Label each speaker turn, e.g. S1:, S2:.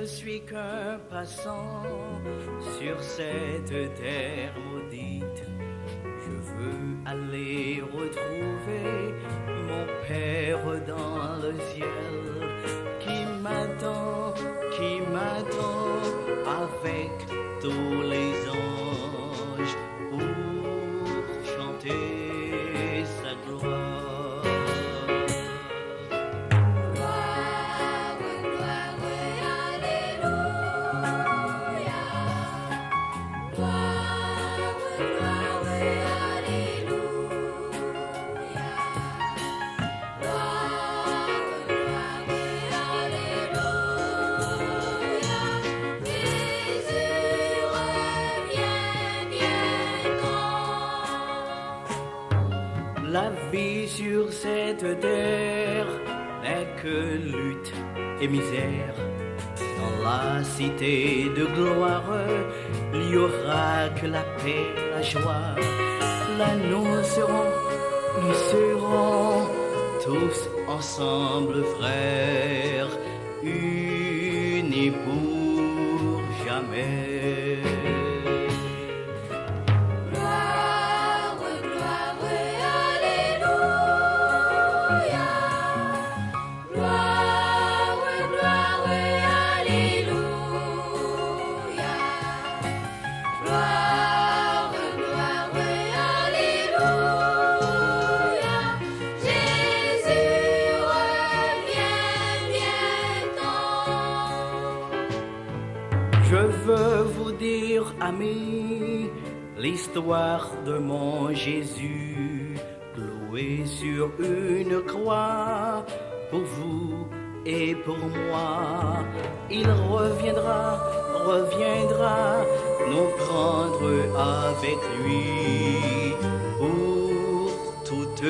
S1: Je suis qu'un passant sur cette terre maudite. Je veux aller retrouver mon Père dans le ciel qui m'attend avec tous les anges pour chanter sa gloire. La vie sur cette terre n'est que lutte et misère. Dans la cité de gloire, il n'y aura que la paix, la joie. Là nous serons tous ensemble frères, unis pour jamais. Je veux vous dire, amis, l'histoire de mon Jésus, cloué sur une croix, pour vous et pour moi. Il reviendra nous prendre avec lui pour toute